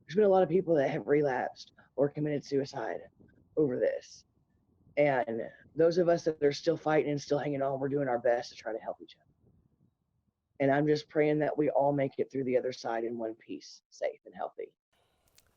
there's been a lot of people that have relapsed or committed suicide over this. And those of us that are still fighting and still hanging on, we're doing our best to try to help each other. And I'm just praying that we all make it through the other side in one piece, safe and healthy.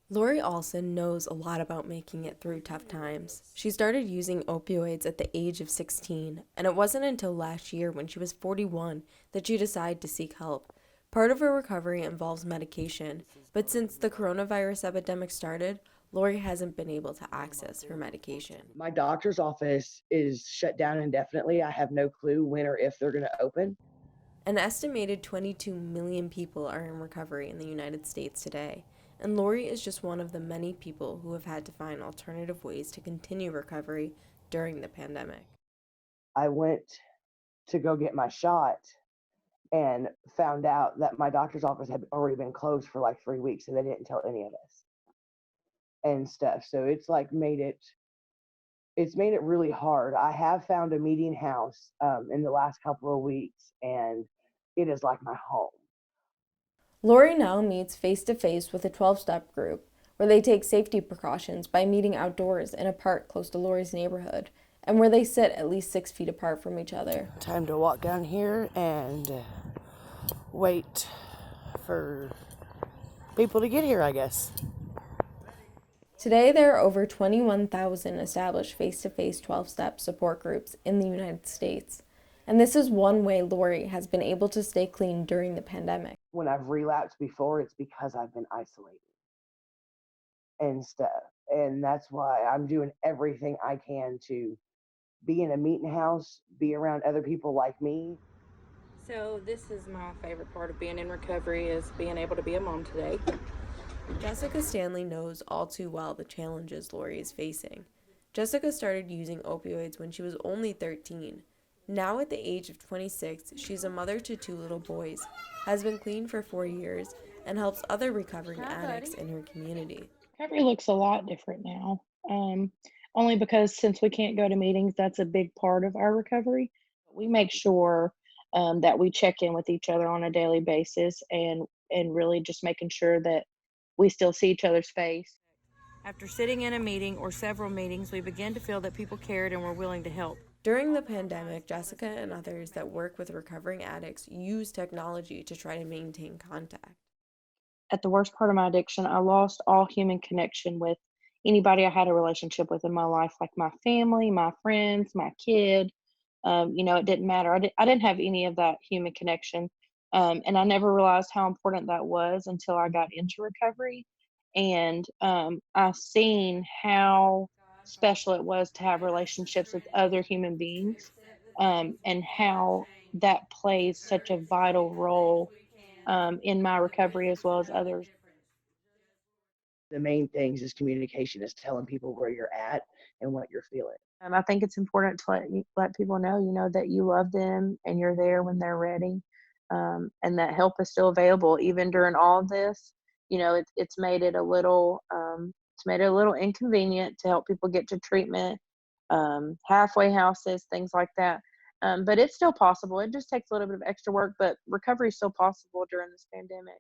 Lori Olson knows a lot about making it through tough times. She started using opioids at the age of 16, and it wasn't until last year, when she was 41, that she decided to seek help. Part of her recovery involves medication, but since the coronavirus epidemic started, Lori hasn't been able to access her medication. My doctor's office is shut down indefinitely. I have no clue when or if they're going to open. An estimated 22 million people are in recovery in the United States today, and Lori is just one of the many people who have had to find alternative ways to continue recovery during the pandemic. I went to go get my shot and found out that my doctor's office had already been closed for like 3 weeks and they didn't tell any of us and stuff. So it's made it really hard. I have found a meeting house in the last couple of weeks, and it is like my home. Lori now meets face to face with a 12-step group where they take safety precautions by meeting outdoors in a park close to Lori's neighborhood, and where they sit at least 6 feet apart from each other. Time to walk down here and wait for people to get here, I guess. Today, there are over 21,000 established face-to-face 12-step support groups in the United States. And this is one way Lori has been able to stay clean during the pandemic. When I've relapsed before, it's because I've been isolated and stuff. And that's why I'm doing everything I can to be in a meeting house, be around other people like me. So this is my favorite part of being in recovery, is being able to be a mom today. Jessica Stanley knows all too well the challenges Lori is facing. Jessica started using opioids when she was only 13. Now at the age of 26, she's a mother to 2 little boys, has been clean for 4 years, and helps other recovering addicts in her community. Recovery looks a lot different now. Only because since we can't go to meetings, that's a big part of our recovery. We make sure that we check in with each other on a daily basis, and really just making sure that we still see each other's face. After sitting in a meeting or several meetings, we began to feel that people cared and were willing to help. During the pandemic, Jessica and others that work with recovering addicts use technology to try to maintain contact. At the worst part of my addiction, I lost all human connection with anybody I had a relationship with in my life, like my family, my friends, my kid. It didn't matter. I didn't have any of that human connection. And I never realized how important that was until I got into recovery. And I seen how special it was to have relationships with other human beings, and how that plays such a vital role in my recovery as well as others. The main things is communication, is telling people where you're at and what you're feeling. I think it's important to let people know, that you love them and you're there when they're ready, and that help is still available even during all of this. It's made it a little inconvenient to help people get to treatment, halfway houses, things like that. But it's still possible. It just takes a little bit of extra work, but recovery is still possible during this pandemic.